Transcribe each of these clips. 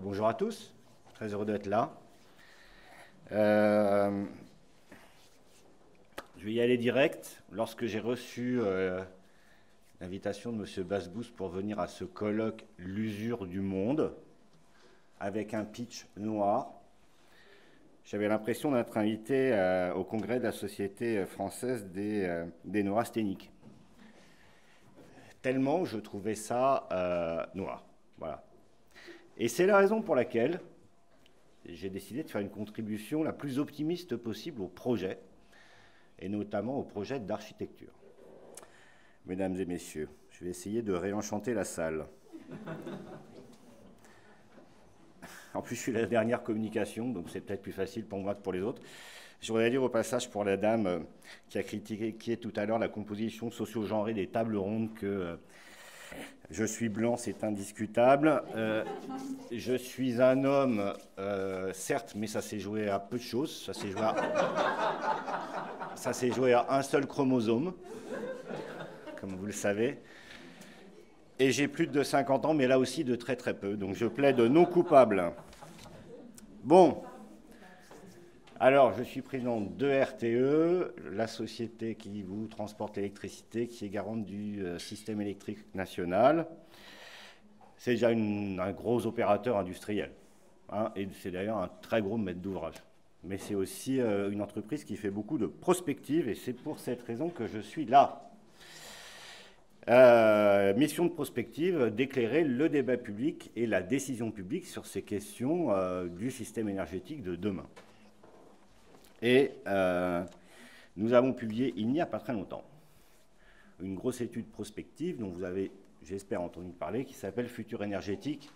Bonjour à tous, très heureux d'être là. Je vais y aller direct. Lorsque j'ai reçu l'invitation de M. Basbous pour venir à ce colloque L'usure du monde, avec un pitch noir, j'avais l'impression d'être invité au congrès de la Société française des neurasthéniques. Tellement je trouvais ça noir. Voilà. Et c'est la raison pour laquelle j'ai décidé de faire une contribution la plus optimiste possible au projet, et notamment au projet d'architecture. Mesdames et messieurs, je vais essayer de réenchanter la salle. En plus, je suis la dernière communication, donc c'est peut-être plus facile pour moi que pour les autres. Je voudrais dire au passage pour la dame qui a critiqué tout à l'heure la composition socio-genrée des tables rondes que je suis blanc, c'est indiscutable. Je suis un homme, certes, mais ça s'est joué à peu de choses. Ça s'est joué à un seul chromosome, comme vous le savez. Et j'ai plus de 50 ans, mais là aussi de très très peu. Donc je plaide non coupable. Bon. Alors, je suis président de RTE, la société qui vous transporte l'électricité, qui est garante du système électrique national. C'est déjà un gros opérateur industriel, hein, et c'est d'ailleurs un très gros maître d'ouvrage. Mais c'est aussi une entreprise qui fait beaucoup de prospective, et c'est pour cette raison que je suis là. Mission de prospective, d'éclairer le débat public et la décision publique sur ces questions du système énergétique de demain. Et nous avons publié, il n'y a pas très longtemps, une grosse étude prospective dont vous avez, j'espère, entendu parler, qui s'appelle Futur énergétique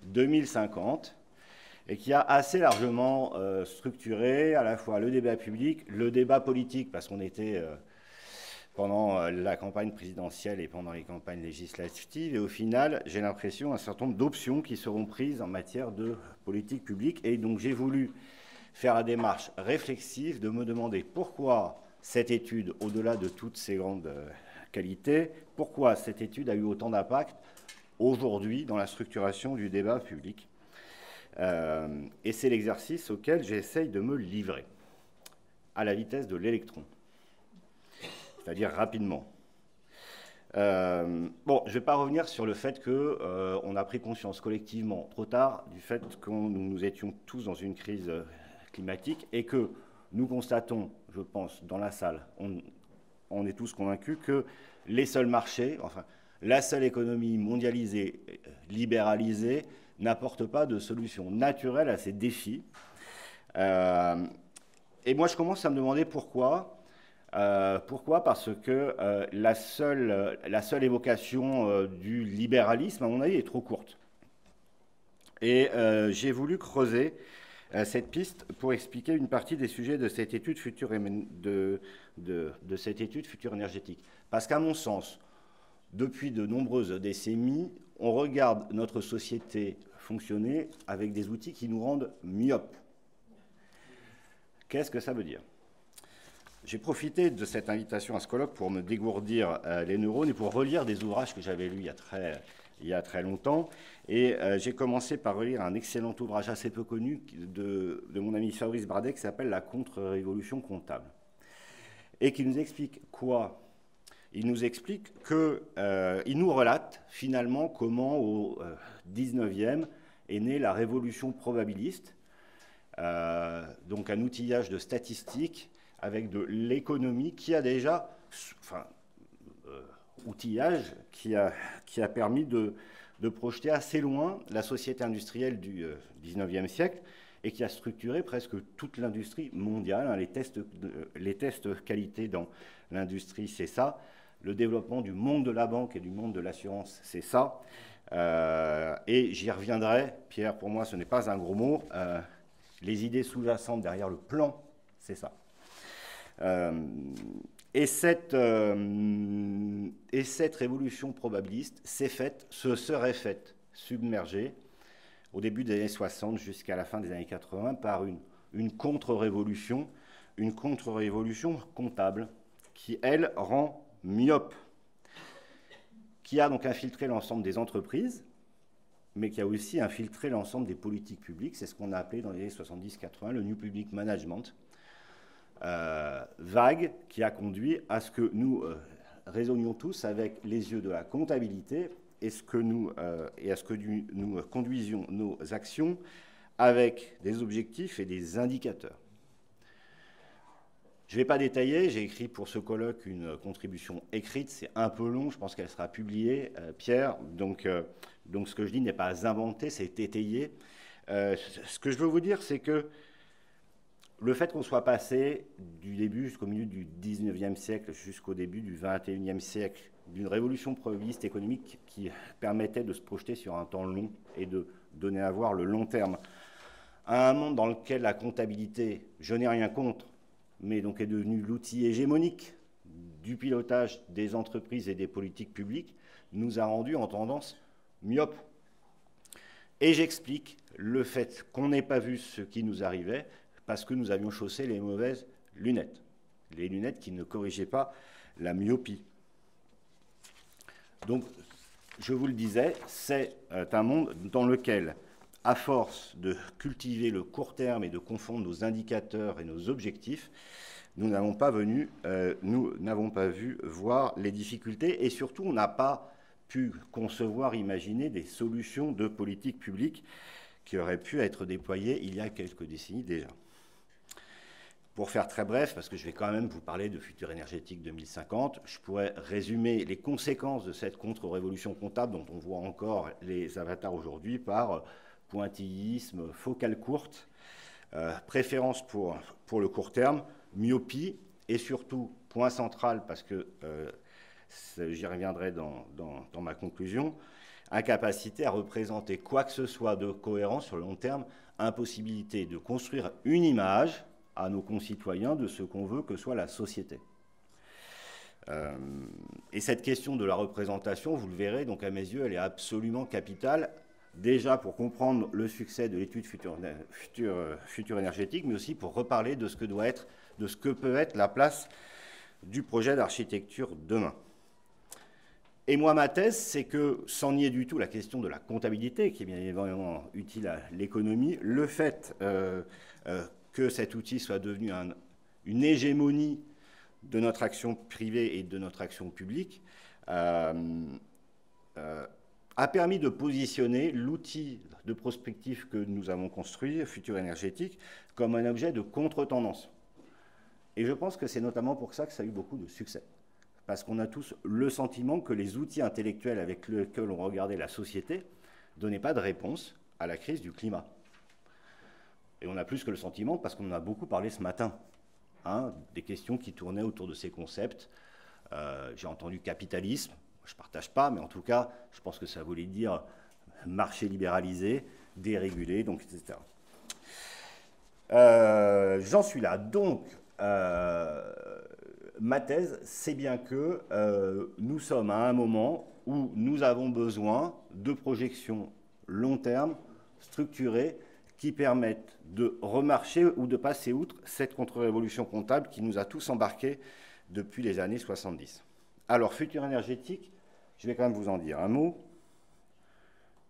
2050, et qui a assez largement structuré à la fois le débat public, le débat politique, parce qu'on était pendant la campagne présidentielle et pendant les campagnes législatives, et au final, j'ai l'impression, un certain nombre d'options qui seront prises en matière de politique publique, et donc j'ai voulu faire la démarche réflexive de me demander pourquoi cette étude, au-delà de toutes ses grandes qualités, pourquoi cette étude a eu autant d'impact aujourd'hui dans la structuration du débat public. Et c'est l'exercice auquel j'essaye de me livrer, à la vitesse de l'électron, c'est-à-dire rapidement. Bon, je ne vais pas revenir sur le fait qu'on a pris conscience collectivement trop tard du fait que nous étions tous dans une crise climatique et que nous constatons, je pense, dans la salle, on est tous convaincus que les seuls marchés, enfin, la seule économie mondialisée, libéralisée, n'apporte pas de solution naturelle à ces défis. Et moi, je commence à me demander pourquoi. Pourquoi ? Parce que la seule évocation du libéralisme, à mon avis, est trop courte. Et j'ai voulu creuser cette piste pour expliquer une partie des sujets de cette étude future, cette étude future énergétique. Parce qu'à mon sens, depuis de nombreuses décennies, on regarde notre société fonctionner avec des outils qui nous rendent myopes. Qu'est-ce que ça veut dire ? J'ai profité de cette invitation à ce colloque pour me dégourdir les neurones et pour relire des ouvrages que j'avais lus il y a très longtemps. Et j'ai commencé par relire un excellent ouvrage assez peu connu de mon ami Fabrice Bardet qui s'appelle « La contre-révolution comptable » et qui nous explique quoi ? Il nous explique il nous relate finalement comment au 19e est née la révolution probabiliste, donc un outillage de statistiques avec de l'économie qui a déjà, outillage qui a permis de projeter assez loin la société industrielle du 19e siècle et qui a structuré presque toute l'industrie mondiale. Les tests qualité dans l'industrie, c'est ça. Le développement du monde de la banque et du monde de l'assurance, c'est ça. Et j'y reviendrai. Pierre, pour moi, ce n'est pas un gros mot. Les idées sous-jacentes derrière le plan, c'est ça. Et cette révolution probabiliste se serait faite submergée au début des années 60 jusqu'à la fin des années 80 par une contre-révolution comptable qui, elle, rend myope, qui a donc infiltré l'ensemble des entreprises, mais qui a aussi infiltré l'ensemble des politiques publiques. C'est ce qu'on a appelé dans les années 70-80 le New Public Management, vague qui a conduit à ce que nous raisonnions tous avec les yeux de la comptabilité et à ce que nous conduisions nos actions avec des objectifs et des indicateurs. Je ne vais pas détailler, j'ai écrit pour ce colloque une contribution écrite, c'est un peu long, je pense qu'elle sera publiée, Pierre, donc ce que je dis n'est pas inventé, c'est étayé. Ce que je veux vous dire, c'est que le fait qu'on soit passé du début jusqu'au milieu du 19e siècle, jusqu'au début du 21e siècle, d'une révolution progressiste économique qui permettait de se projeter sur un temps long et de donner à voir le long terme, à un monde dans lequel la comptabilité, je n'ai rien contre, mais donc est devenu l'outil hégémonique du pilotage des entreprises et des politiques publiques, nous a rendu en tendance myope. Et j'explique le fait qu'on n'ait pas vu ce qui nous arrivait parce que nous avions chaussé les mauvaises lunettes. Les lunettes qui ne corrigeaient pas la myopie. Donc, je vous le disais, c'est un monde dans lequel, à force de cultiver le court terme et de confondre nos indicateurs et nos objectifs, nous n'avons pas vu voir les difficultés et surtout, on n'a pas pu concevoir, imaginer des solutions de politique publique qui auraient pu être déployées il y a quelques décennies déjà. Pour faire très bref, parce que je vais quand même vous parler de Futur énergétique 2050, je pourrais résumer les conséquences de cette contre-révolution comptable dont on voit encore les avatars aujourd'hui par pointillisme, focale courte, préférence pour le court terme, myopie et surtout, point central, parce que j'y reviendrai dans ma conclusion, incapacité à représenter quoi que ce soit de cohérent sur le long terme, impossibilité de construire une image à nos concitoyens de ce qu'on veut que soit la société. Et cette question de la représentation, vous le verrez, donc à mes yeux, elle est absolument capitale, déjà pour comprendre le succès de l'étude future énergétique, mais aussi pour reparler de ce que peut être la place du projet d'architecture demain. Et moi, ma thèse, c'est que, sans nier du tout la question de la comptabilité, qui est bien évidemment utile à l'économie, le fait que cet outil soit devenu une hégémonie de notre action privée et de notre action publique a permis de positionner l'outil de prospective que nous avons construit, Futur énergétique, comme un objet de contre-tendance. Et je pense que c'est notamment pour ça que ça a eu beaucoup de succès. Parce qu'on a tous le sentiment que les outils intellectuels avec lesquels on regardait la société ne donnaient pas de réponse à la crise du climat. Et on a plus que le sentiment, parce qu'on en a beaucoup parlé ce matin, des questions qui tournaient autour de ces concepts. J'ai entendu capitalisme, je ne partage pas, mais en tout cas, je pense que ça voulait dire marché libéralisé, dérégulé, donc, etc. J'en suis là. Donc, ma thèse, c'est bien que nous sommes à un moment où nous avons besoin de projections long terme, structurées, qui permettent de remarcher ou de passer outre cette contre-révolution comptable qui nous a tous embarqués depuis les années 70. Alors, Futur énergétique, je vais quand même vous en dire un mot,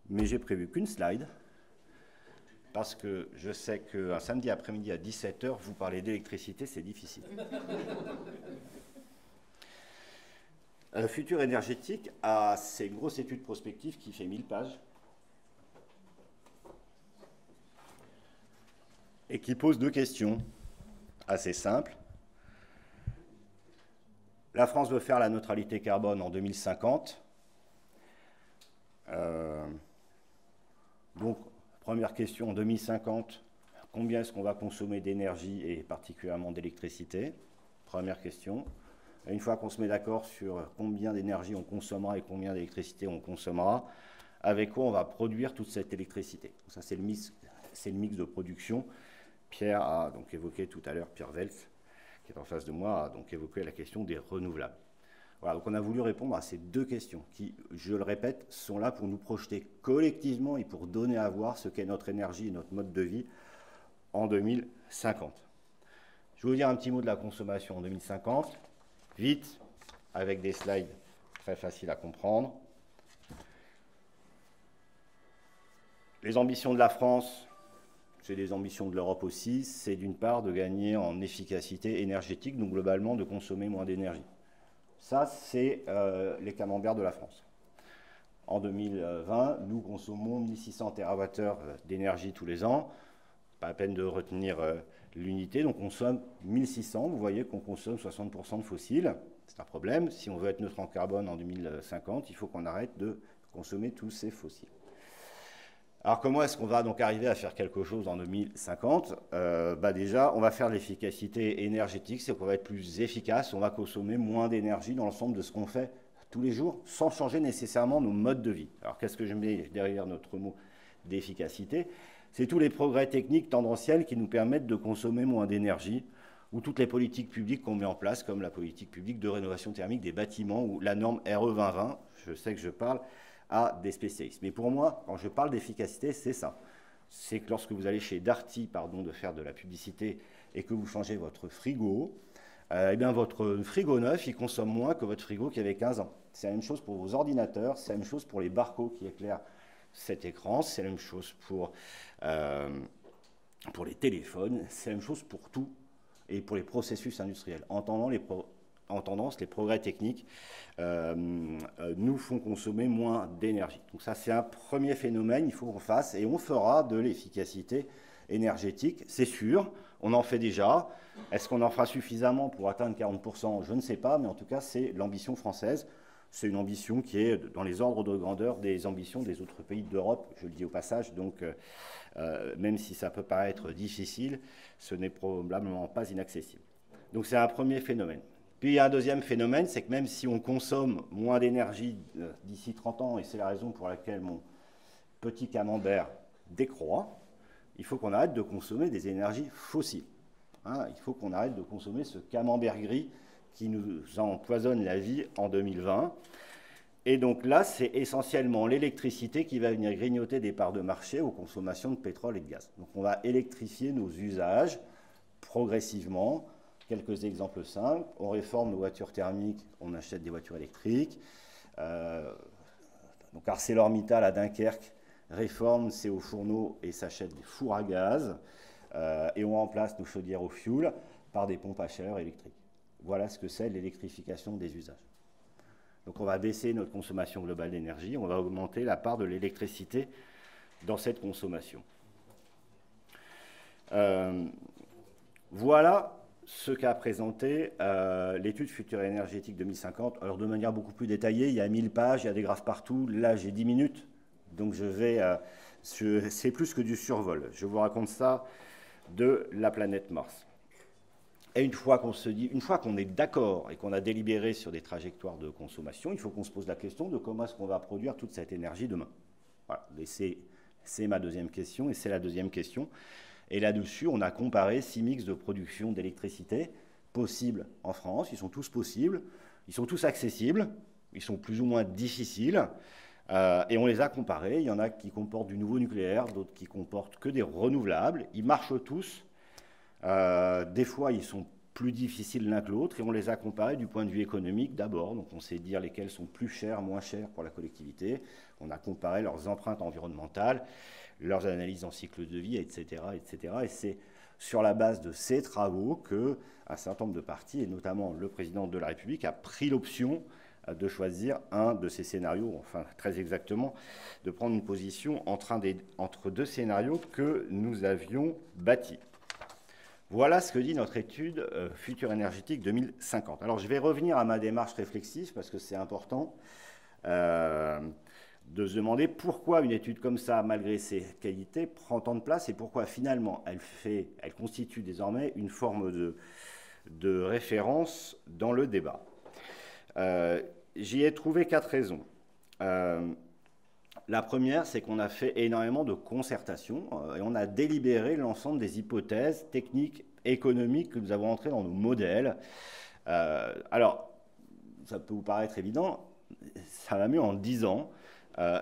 mais j'ai prévu qu'une slide, parce que je sais qu'un samedi après-midi à 17h, vous parlez d'électricité, c'est difficile. Futur énergétique, c'est une grosse étude prospective qui fait 1000 pages, et qui pose deux questions assez simples. La France veut faire la neutralité carbone en 2050. Donc, première question, en 2050, combien est-ce qu'on va consommer d'énergie et particulièrement d'électricité? Première question. Et une fois qu'on se met d'accord sur combien d'énergie on consommera et combien d'électricité on consommera, avec quoi on va produire toute cette électricité? Ça, c'est le mix de production. Pierre a donc évoqué tout à l'heure, Pierre Welf, qui est en face de moi, a donc évoqué la question des renouvelables. Voilà, donc on a voulu répondre à ces deux questions qui, je le répète, sont là pour nous projeter collectivement et pour donner à voir ce qu'est notre énergie et notre mode de vie en 2050. Je vais vous dire un petit mot de la consommation en 2050, vite, avec des slides très faciles à comprendre. Les ambitions de la France, c'est des ambitions de l'Europe aussi, c'est d'une part de gagner en efficacité énergétique, donc globalement de consommer moins d'énergie. Ça, c'est les camemberts de la France. En 2020, nous consommons 1600 TWh d'énergie tous les ans. Pas la peine de retenir l'unité, donc on consomme 1600. Vous voyez qu'on consomme 60% de fossiles. C'est un problème. Si on veut être neutre en carbone en 2050, il faut qu'on arrête de consommer tous ces fossiles. Alors comment est-ce qu'on va donc arriver à faire quelque chose en 2050 ? Déjà, on va faire de l'efficacité énergétique, c'est qu'on va être plus efficace, on va consommer moins d'énergie dans l'ensemble de ce qu'on fait tous les jours, sans changer nécessairement nos modes de vie. Alors qu'est-ce que je mets derrière notre mot d'efficacité ? C'est tous les progrès techniques tendanciels qui nous permettent de consommer moins d'énergie, ou toutes les politiques publiques qu'on met en place, comme la politique publique de rénovation thermique des bâtiments, ou la norme RE 2020, je sais que je parle à des spécialistes. Mais pour moi, quand je parle d'efficacité, c'est ça. C'est que lorsque vous allez chez Darty, pardon de faire de la publicité, et que vous changez votre frigo, eh bien votre frigo neuf, il consomme moins que votre frigo qui avait 15 ans. C'est la même chose pour vos ordinateurs, c'est la même chose pour les barcodes qui éclairent cet écran, c'est la même chose pour les téléphones, c'est la même chose pour tout, et pour les processus industriels. En tendance, les progrès techniques nous font consommer moins d'énergie. Donc ça, c'est un premier phénomène, il faut qu'on fasse, et on fera de l'efficacité énergétique, c'est sûr, on en fait déjà. Est-ce qu'on en fera suffisamment pour atteindre 40%? Je ne sais pas, mais en tout cas, c'est l'ambition française. C'est une ambition qui est dans les ordres de grandeur des ambitions des autres pays d'Europe, je le dis au passage, donc même si ça peut paraître difficile, ce n'est probablement pas inaccessible. Donc c'est un premier phénomène. Puis il y a un deuxième phénomène, c'est que même si on consomme moins d'énergie d'ici 30 ans, et c'est la raison pour laquelle mon petit camembert décroît, il faut qu'on arrête de consommer des énergies fossiles. Il faut qu'on arrête de consommer ce camembert gris qui nous empoisonne la vie en 2020. Et donc là, c'est essentiellement l'électricité qui va venir grignoter des parts de marché aux consommations de pétrole et de gaz. Donc on va électrifier nos usages progressivement. Quelques exemples simples. On réforme nos voitures thermiques, on achète des voitures électriques. Donc ArcelorMittal à Dunkerque réforme ses hauts fourneaux et s'achète des fours à gaz. Et on remplace nos chaudières au fioul par des pompes à chaleur électriques. Voilà ce que c'est l'électrification des usages. Donc on va baisser notre consommation globale d'énergie, on va augmenter la part de l'électricité dans cette consommation. Voilà ce qu'a présenté l'étude Futur énergétique 2050. Alors de manière beaucoup plus détaillée, il y a 1000 pages, il y a des graphes partout. Là, j'ai 10 minutes, donc c'est plus que du survol. Je vous raconte ça de la planète Mars. Et une fois qu'on est d'accord et qu'on a délibéré sur des trajectoires de consommation, il faut qu'on se pose la question de comment est-ce qu'on va produire toute cette énergie demain. Voilà, c'est ma deuxième question et c'est la deuxième question. Et là-dessus, on a comparé 6 mix de production d'électricité possibles en France. Ils sont tous possibles, ils sont tous accessibles, ils sont plus ou moins difficiles. Et on les a comparés. Il y en a qui comportent du nouveau nucléaire, d'autres qui comportent que des renouvelables. Ils marchent tous. Des fois, ils sont plus difficiles l'un que l'autre et on les a comparés du point de vue économique d'abord. Donc on sait dire lesquels sont plus chers, moins chers pour la collectivité. On a comparé leurs empreintes environnementales, leurs analyses en cycle de vie, etc. etc. Et c'est sur la base de ces travaux qu'un certain nombre de partis, et notamment le président de la République, a pris l'option de choisir un de ces scénarios, enfin très exactement, de prendre une position entre deux scénarios que nous avions bâtis. Voilà ce que dit notre étude Futur énergétique 2050. Alors je vais revenir à ma démarche réflexive parce que c'est important de se demander pourquoi une étude comme ça, malgré ses qualités, prend tant de place et pourquoi finalement elle constitue désormais une forme de référence dans le débat. J'y ai trouvé 4 raisons. La première, c'est qu'on a fait énormément de concertation et on a délibéré l'ensemble des hypothèses techniques, économiques que nous avons entrées dans nos modèles. Alors, ça peut vous paraître évident, ça va mieux en 10 ans.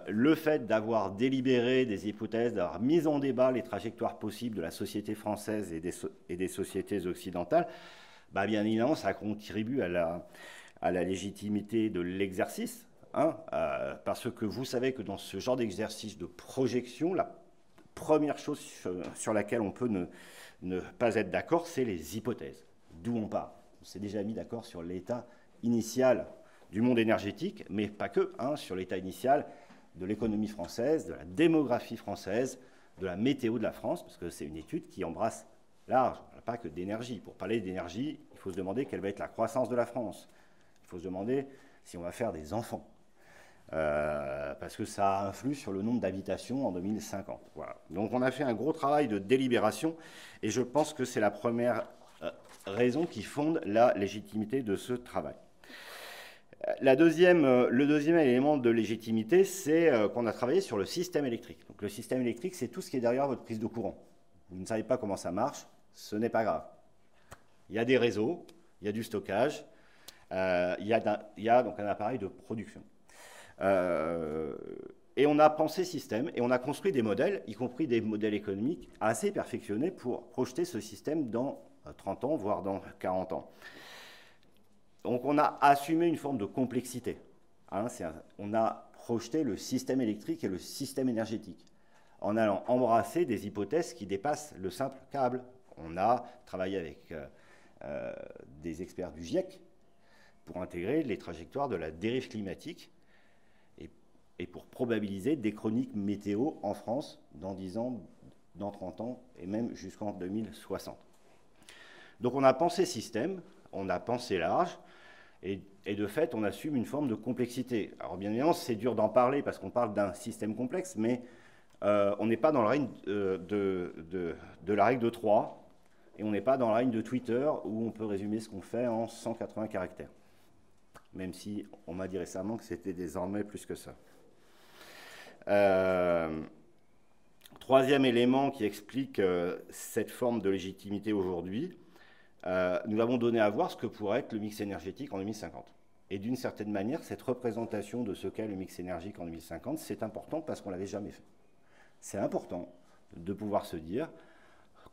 Le fait d'avoir délibéré des hypothèses, d'avoir mis en débat les trajectoires possibles de la société française et des sociétés occidentales, bien évidemment, ça contribue à la légitimité de l'exercice. Parce que vous savez que dans ce genre d'exercice de projection, la première chose sur laquelle on peut ne pas être d'accord, c'est les hypothèses. D'où on part. On s'est déjà mis d'accord sur l'état initial du monde énergétique, mais pas que, hein, sur l'état initial de l'économie française, de la démographie française, de la météo de la France, parce que c'est une étude qui embrasse large, pas que d'énergie. Pour parler d'énergie, il faut se demander quelle va être la croissance de la France. Il faut se demander si on va faire des enfants. Parce que ça influe sur le nombre d'habitations en 2050. Voilà. Donc on a fait un gros travail de délibération, et je pense que c'est la première raison qui fonde la légitimité de ce travail. Le deuxième élément de légitimité, c'est qu'on a travaillé sur le système électrique. Donc le système électrique, c'est tout ce qui est derrière votre prise de courant. Vous ne savez pas comment ça marche, ce n'est pas grave. Il y a des réseaux, il y a du stockage, il y a donc un appareil de production. Et on a pensé système, et on a construit des modèles, y compris des modèles économiques, assez perfectionnés pour projeter ce système dans 30 ans, voire dans 40 ans. Donc on a assumé une forme de complexité. Hein, on a projeté le système électrique et le système énergétique en allant embrasser des hypothèses qui dépassent le simple câble. On a travaillé avec des experts du GIEC pour intégrer les trajectoires de la dérive climatique et pour probabiliser des chroniques météo en France dans 10 ans, dans 30 ans et même jusqu'en 2060. Donc on a pensé système, on a pensé large, et de fait, on assume une forme de complexité. Alors bien évidemment, c'est dur d'en parler parce qu'on parle d'un système complexe, mais on n'est pas dans le règne de la règle de 3, et on n'est pas dans le règne de Twitter, où on peut résumer ce qu'on fait en 180 caractères. Même si on m'a dit récemment que c'était désormais plus que ça. Troisième élément qui explique cette forme de légitimité aujourd'hui, nous avons donné à voir ce que pourrait être le mix énergétique en 2050. Et d'une certaine manière, cette représentation de ce qu'est le mix énergétique en 2050, c'est important parce qu'on ne l'avait jamais fait. C'est important de pouvoir se dire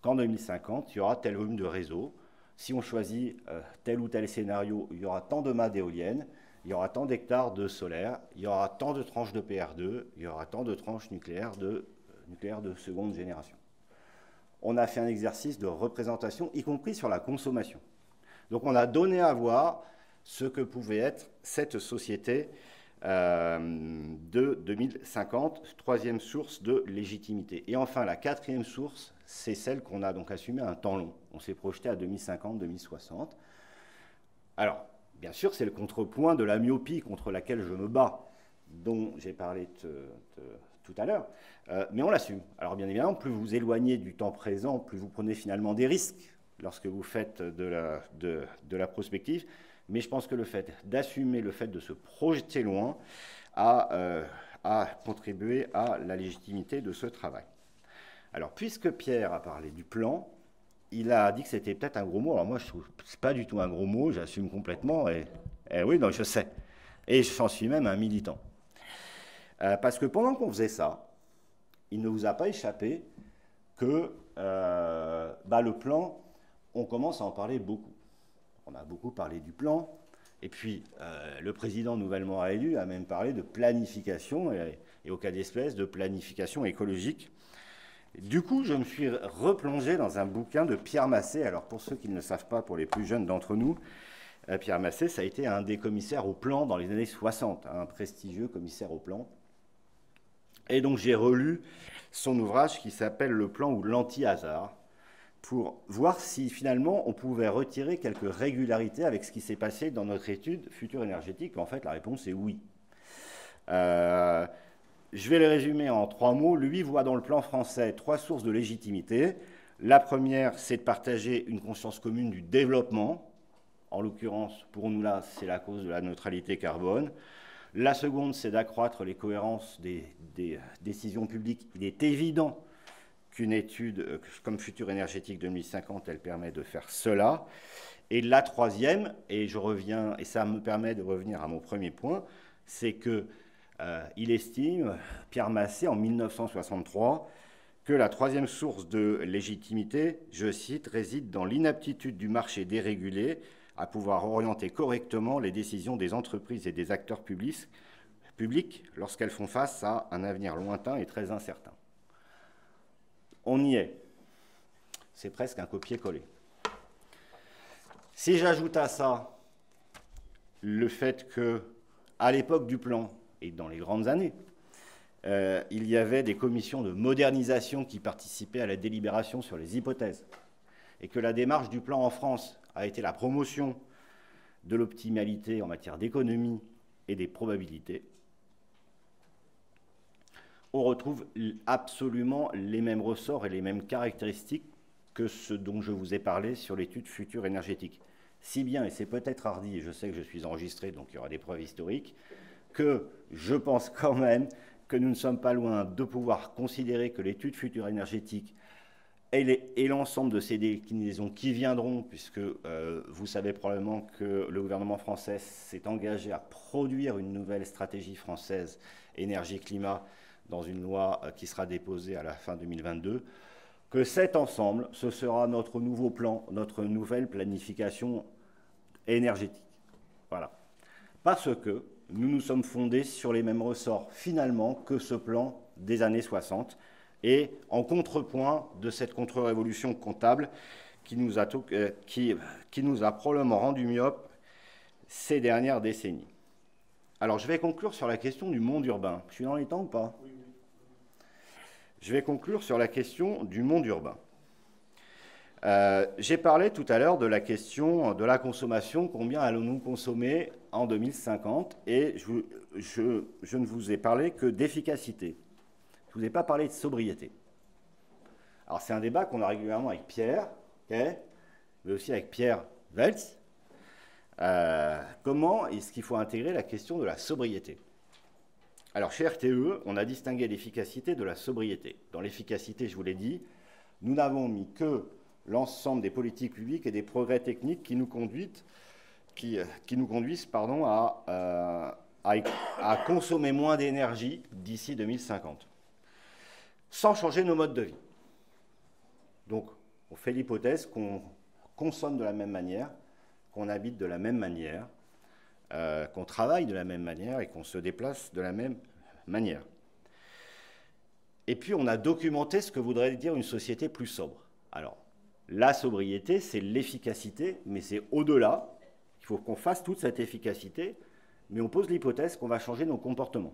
qu'en 2050, il y aura tel volume de réseau. Si on choisit tel ou tel scénario, il y aura tant de mâts d'éoliennes, il y aura tant d'hectares de solaire, il y aura tant de tranches de PR2, il y aura tant de tranches nucléaires de seconde génération. On a fait un exercice de représentation, y compris sur la consommation. Donc on a donné à voir ce que pouvait être cette société de 2050, troisième source de légitimité. Et enfin, la quatrième source, c'est celle qu'on a donc assumée à un temps long. On s'est projeté à 2050-2060. Alors, bien sûr, c'est le contrepoint de la myopie contre laquelle je me bats, dont j'ai parlé tout à l'heure, mais on l'assume. Alors bien évidemment, plus vous éloignez du temps présent, plus vous prenez finalement des risques lorsque vous faites de la prospective, mais je pense que le fait d'assumer, le fait de se projeter loin, a contribué à la légitimité de ce travail. Alors, puisque Pierre a parlé du plan, il a dit que c'était peut-être un gros mot. Alors moi, je trouve que ce n'est pas du tout un gros mot, j'assume complètement, et oui, non, je sais. Et j'en suis même un militant. Parce que pendant qu'on faisait ça, il ne vous a pas échappé que le plan, on commence à en parler beaucoup. On a beaucoup parlé du plan, et puis le président nouvellement réélu a même parlé de planification, et au cas d'espèce, de planification écologique. Du coup, je me suis replongé dans un bouquin de Pierre Massé. Alors pour ceux qui ne le savent pas, pour les plus jeunes d'entre nous, Pierre Massé, ça a été un des commissaires au plan dans les années 60, un prestigieux commissaire au plan. Et donc j'ai relu son ouvrage qui s'appelle « Le plan ou l'anti-hasard » pour voir si finalement on pouvait retirer quelques régularités avec ce qui s'est passé dans notre étude Futur énergétique. En fait, la réponse est oui. Je vais les résumer en 3 mots. Lui voit dans le plan français 3 sources de légitimité. La première, c'est de partager une conscience commune du développement. En l'occurrence, pour nous là, c'est la cause de la neutralité carbone. La seconde, c'est d'accroître les cohérences des décisions publiques. Il est évident qu'une étude comme Futur énergétique 2050, elle permet de faire cela. Et la troisième, et ça me permet de revenir à mon premier point, c'est que il estime, Pierre Massé, en 1963, que la troisième source de légitimité, je cite, réside dans l'inaptitude du marché dérégulé à pouvoir orienter correctement les décisions des entreprises et des acteurs publics lorsqu'elles font face à un avenir lointain et très incertain. on y est. C'est presque un copier-coller. Si j'ajoute à ça le fait que, à l'époque du plan, et dans les grandes années, il y avait des commissions de modernisation qui participaient à la délibération sur les hypothèses, et que la démarche du plan en France a été la promotion de l'optimalité en matière d'économie et des probabilités, on retrouve absolument les mêmes ressorts et les mêmes caractéristiques que ce dont je vous ai parlé sur l'étude future énergétique. Si bien, et c'est peut-être hardi, et je sais que je suis enregistré, donc il y aura des preuves historiques, que je pense quand même que nous ne sommes pas loin de pouvoir considérer que l'étude future énergétique et l'ensemble de ces déclinaisons qui viendront, puisque vous savez probablement que le gouvernement français s'est engagé à produire une nouvelle stratégie française énergie-climat dans une loi qui sera déposée à la fin 2022, que cet ensemble, ce sera notre nouveau plan, notre nouvelle planification énergétique. Voilà. Parce que nous nous sommes fondés sur les mêmes ressorts, finalement, que ce plan des années 60, et en contrepoint de cette contre-révolution comptable qui nous a probablement rendu myopes ces dernières décennies. Alors, je vais conclure sur la question du monde urbain. Je suis dans les temps ou pas? Oui. Je vais conclure sur la question du monde urbain. J'ai parlé tout à l'heure de la question de la consommation, combien allons-nous consommer en 2050, et je ne vous ai parlé que d'efficacité. Je ne vous ai pas parlé de sobriété. Alors c'est un débat qu'on a régulièrement avec Pierre, okay, mais aussi avec Pierre Welz. Comment est-ce qu'il faut intégrer la question de la sobriété? Alors chez RTE, on a distingué l'efficacité de la sobriété. Dans l'efficacité, je vous l'ai dit, nous n'avons mis que l'ensemble des politiques publiques et des progrès techniques qui nous conduisent à consommer moins d'énergie d'ici 2050, sans changer nos modes de vie. Donc, on fait l'hypothèse qu'on consomme de la même manière, qu'on habite de la même manière, qu'on travaille de la même manière et qu'on se déplace de la même manière. Et puis, on a documenté ce que voudrait dire une société plus sobre. Alors, la sobriété, c'est l'efficacité, mais c'est au-delà. Il faut qu'on fasse toute cette efficacité, mais on pose l'hypothèse qu'on va changer nos comportements.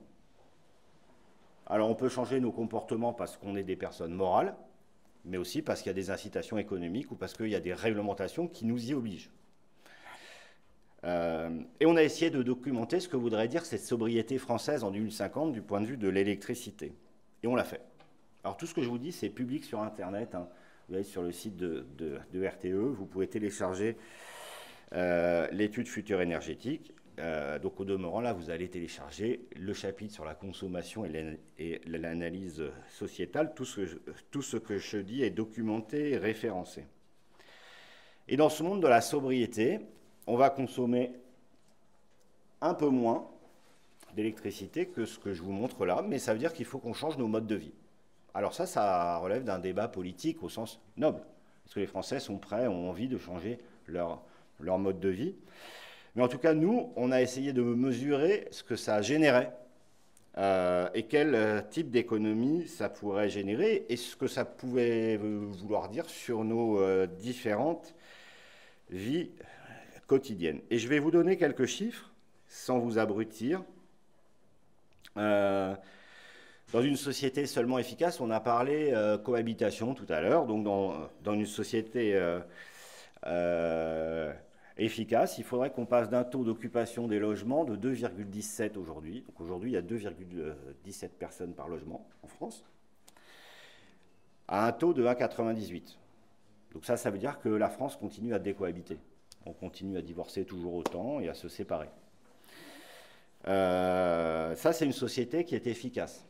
Alors, on peut changer nos comportements parce qu'on est des personnes morales, mais aussi parce qu'il y a des incitations économiques ou parce qu'il y a des réglementations qui nous y obligent. Et on a essayé de documenter ce que voudrait dire cette sobriété française en 2050 du point de vue de l'électricité. Et on l'a fait. Alors, tout ce que je vous dis, c'est public sur Internet, hein. Vous allez sur le site de RTE, vous pouvez télécharger l'étude future énergétique. Donc au demeurant, là, vous allez télécharger le chapitre sur la consommation et l'analyse sociétale. Tout ce que je dis est documenté et référencé. Et dans ce monde de la sobriété, on va consommer un peu moins d'électricité que ce que je vous montre là, mais ça veut dire qu'il faut qu'on change nos modes de vie. Alors ça relève d'un débat politique au sens noble. Est-ce que les Français sont prêts, ont envie de changer leur mode de vie? Mais en tout cas, nous, on a essayé de mesurer ce que ça générait et quel type d'économie ça pourrait générer et ce que ça pouvait vouloir dire sur nos différentes vies quotidiennes. Et je vais vous donner quelques chiffres, sans vous abrutir. Dans une société seulement efficace, on a parlé cohabitation tout à l'heure, donc dans une société efficace, il faudrait qu'on passe d'un taux d'occupation des logements de 2,17 aujourd'hui. Donc aujourd'hui, il y a 2,17 personnes par logement en France, à un taux de 1,98. Donc ça veut dire que la France continue à décohabiter. On continue à divorcer toujours autant et à se séparer. Ça, c'est une société qui est efficace.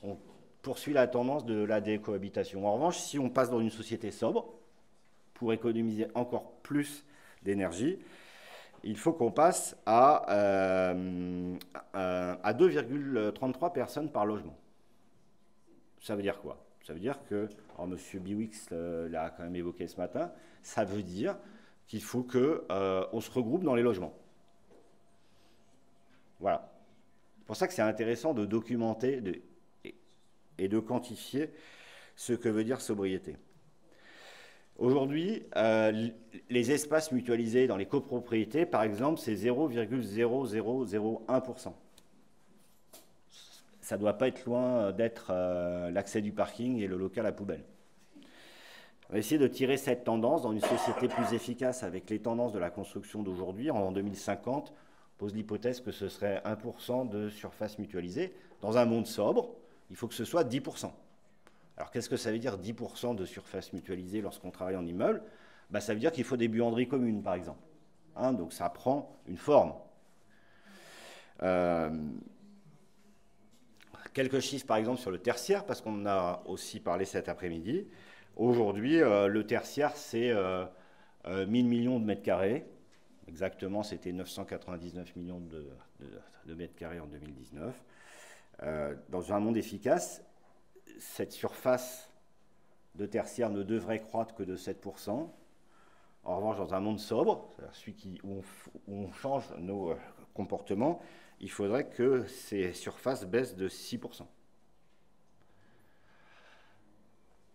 On poursuit la tendance de la décohabitation. En revanche, si on passe dans une société sobre, pour économiser encore plus d'énergie, il faut qu'on passe à 2,33 personnes par logement. Ça veut dire quoi? Ça veut dire que, alors M. Biwix l'a quand même évoqué ce matin, ça veut dire qu'il faut qu'on se regroupe dans les logements. Voilà. C'est pour ça que c'est intéressant de documenter et de quantifier ce que veut dire sobriété. Aujourd'hui, les espaces mutualisés dans les copropriétés, par exemple, c'est 0,0001%. Ça ne doit pas être loin d'être l'accès du parking et le local à poubelle. On va essayer de tirer cette tendance dans une société plus efficace avec les tendances de la construction d'aujourd'hui. En 2050, on pose l'hypothèse que ce serait 1% de surface mutualisée. Dans un monde sobre, il faut que ce soit 10%. Alors qu'est-ce que ça veut dire 10% de surface mutualisée lorsqu'on travaille en immeuble? Ça veut dire qu'il faut des buanderies communes, par exemple. Donc ça prend une forme. Quelques chiffres, par exemple, sur le tertiaire, parce qu'on en a aussi parlé cet après-midi. Aujourd'hui, le tertiaire, c'est 1000 millions de mètres carrés. Exactement, c'était 999 millions de mètres carrés en 2019. Dans un monde efficace, cette surface de tertiaire ne devrait croître que de 7%. En revanche, dans un monde sobre, celui où on change nos comportements, il faudrait que ces surfaces baissent de 6%.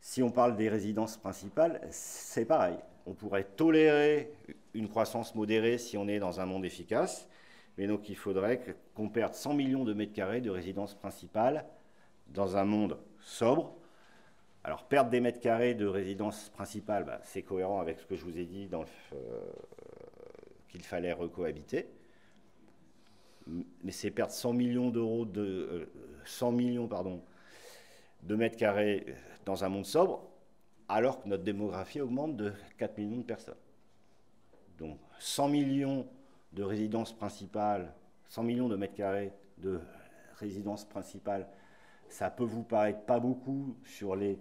Si on parle des résidences principales, c'est pareil. On pourrait tolérer une croissance modérée si on est dans un monde efficace, mais donc il faudrait qu'on perde 100 millions de mètres carrés de résidences principales dans un monde sobre. Alors, perdre des mètres carrés de résidence principale, c'est cohérent avec ce que je vous ai dit qu'il fallait recohabiter. Mais c'est perdre 100 millions d'euros de 100 millions de mètres carrés dans un monde sobre, alors que notre démographie augmente de 4 millions de personnes. Donc 100 millions de résidences principales, 100 millions de mètres carrés de résidences principales, ça peut vous paraître pas beaucoup sur les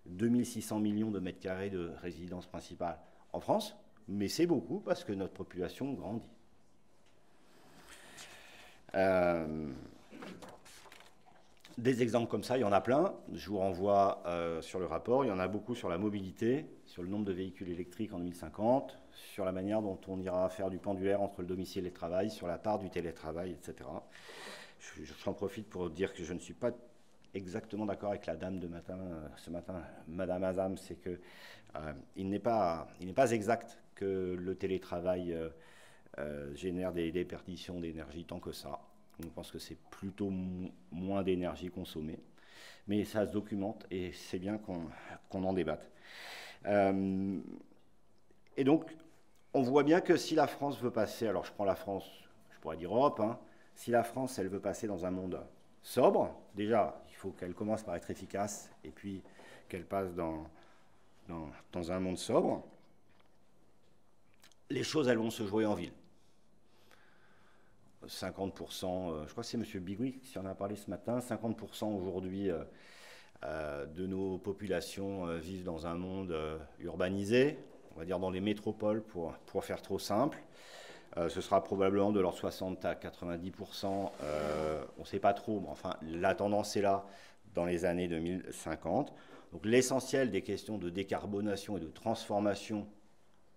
2600 millions de mètres carrés de résidences principales en France, mais c'est beaucoup parce que notre population grandit. Des exemples comme ça, il y en a plein. Je vous renvoie sur le rapport. Il y en a beaucoup sur la mobilité, sur le nombre de véhicules électriques en 2050, sur la manière dont on ira faire du pendulaire entre le domicile et le travail, sur la part du télétravail, etc. J'en profite pour dire que je ne suis pas exactement d'accord avec la dame de ce matin, Madame Azam, c'est qu'il n'est pas exact que le télétravail génère des déperditions d'énergie tant que ça. On pense que c'est plutôt moins d'énergie consommée. Mais ça se documente et c'est bien qu'on en débatte. Et donc, on voit bien que si la France veut passer, alors je prends la France, je pourrais dire Europe, si la France, elle veut passer dans un monde sobre, déjà, il faut qu'elle commence par être efficace et puis qu'elle passe dans un monde sobre. Les choses, elles vont se jouer en ville. 50%, je crois que c'est M. Bigui qui en a parlé ce matin, 50% aujourd'hui de nos populations vivent dans un monde urbanisé, on va dire dans les métropoles pour faire trop simple. Ce sera probablement de l'ordre 60 à 90%, on ne sait pas trop, mais enfin la tendance est là dans les années 2050. Donc l'essentiel des questions de décarbonation et de transformation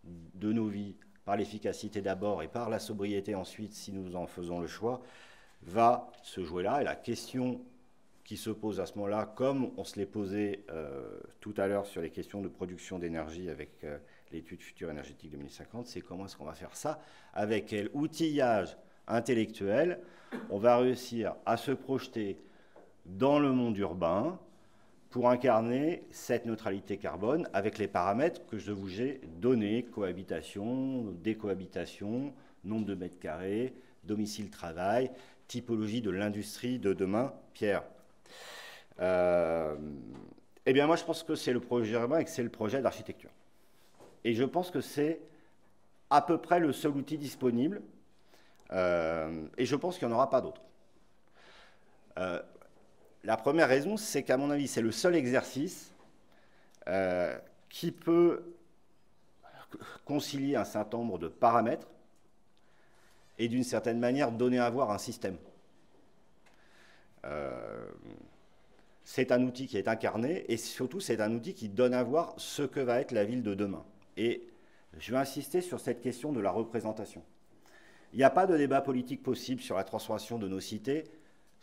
de nos vies par l'efficacité d'abord et par la sobriété ensuite, si nous en faisons le choix, va se jouer là. Et la question qui se pose à ce moment-là, comme on se l'est posé tout à l'heure sur les questions de production d'énergie avec l'étude future énergétique 2050, c'est comment est-ce qu'on va faire ça, avec quel outillage intellectuel on va réussir à se projeter dans le monde urbain pour incarner cette neutralité carbone avec les paramètres que je vous ai donnés, cohabitation, décohabitation, nombre de mètres carrés, domicile-travail, typologie de l'industrie de demain. Pierre. Eh bien, moi, je pense que c'est le projet urbain et que c'est le projet d'architecture. Et je pense que c'est à peu près le seul outil disponible. Et je pense qu'il n'y en aura pas d'autre. La première raison, c'est qu'à mon avis, c'est le seul exercice qui peut concilier un certain nombre de paramètres et d'une certaine manière donner à voir un système. C'est un outil qui est incarné et surtout c'est un outil qui donne à voir ce que va être la ville de demain. Et je vais insister sur cette question de la représentation. Il n'y a pas de débat politique possible sur la transformation de nos cités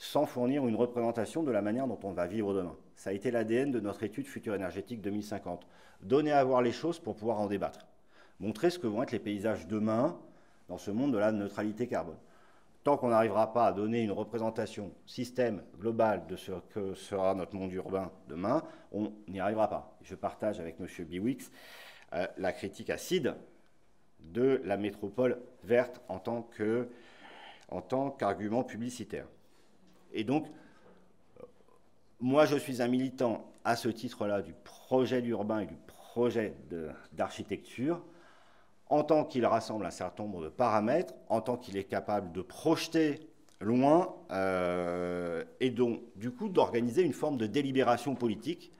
sans fournir une représentation de la manière dont on va vivre demain. Ça a été l'ADN de notre étude Futur énergétique 2050. Donner à voir les choses pour pouvoir en débattre. Montrer ce que vont être les paysages demain dans ce monde de la neutralité carbone. Tant qu'on n'arrivera pas à donner une représentation système globale de ce que sera notre monde urbain demain, on n'y arrivera pas. Je partage avec M. Biwix la critique acide de la métropole verte en tant qu'argument publicitaire. Et donc, moi, je suis un militant à ce titre-là du projet d'urbain et du projet d'architecture, en tant qu'il rassemble un certain nombre de paramètres, en tant qu'il est capable de projeter loin et donc, du coup, d'organiser une forme de délibération politique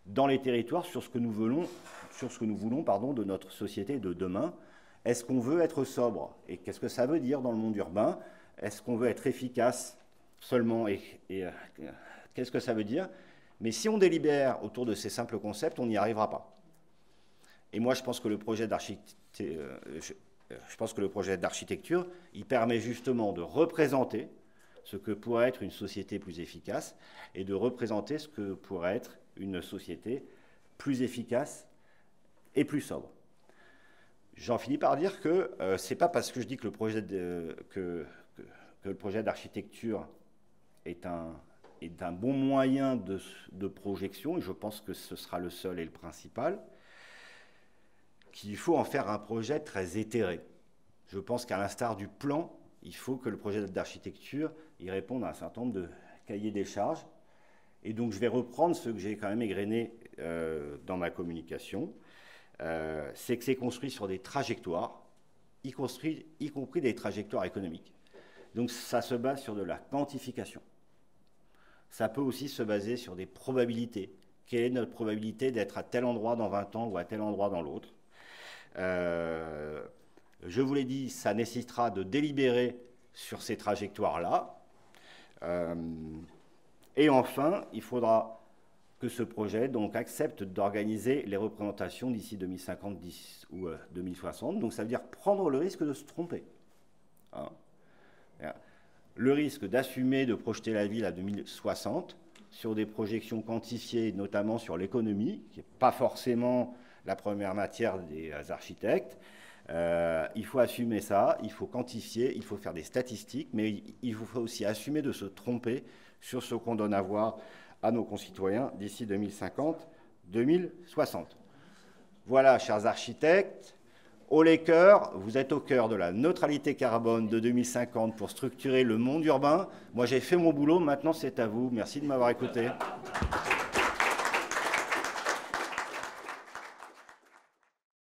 dans les territoires sur ce que nous voulons, de notre société de demain. Est-ce qu'on veut être sobre? Et qu'est-ce que ça veut dire dans le monde urbain? Est-ce qu'on veut être efficace seulement? Qu'est-ce que ça veut dire? Mais si on délibère autour de ces simples concepts, on n'y arrivera pas. Et moi, je pense que le projet d'architecture, il permet justement de représenter ce que pourrait être une société plus efficace et de représenter ce que pourrait être une société plus efficace et plus sobre. J'en finis par dire que ce n'est pas parce que je dis que le projet d'architecture est un bon moyen de projection, et je pense que ce sera le seul et le principal, qu'il faut en faire un projet très éthéré. Je pense qu'à l'instar du plan, il faut que le projet d'architecture y réponde à un certain nombre de cahiers des charges. Et donc je vais reprendre ce que j'ai quand même égrené dans ma communication. C'est que c'est construit sur des trajectoires, y compris des trajectoires économiques. Donc ça se base sur de la quantification. Ça peut aussi se baser sur des probabilités. Quelle est notre probabilité d'être à tel endroit dans 20 ans ou à tel endroit dans l'autre? Je vous l'ai dit, ça nécessitera de délibérer sur ces trajectoires-là. Et enfin, il faudra que ce projet donc, accepte d'organiser les représentations d'ici 2050 ou 2060. Donc ça veut dire prendre le risque de se tromper. Hein. Le risque d'assumer de projeter la ville à 2060 sur des projections quantifiées, notamment sur l'économie, qui n'est pas forcément la première matière des architectes. Il faut assumer ça, il faut quantifier, il faut faire des statistiques, mais il faut aussi assumer de se tromper sur ce qu'on donne à voir à nos concitoyens d'ici 2050-2060. Voilà, chers architectes, haut les cœurs, vous êtes au cœur de la neutralité carbone de 2050 pour structurer le monde urbain. Moi, j'ai fait mon boulot, maintenant c'est à vous. Merci de m'avoir écouté.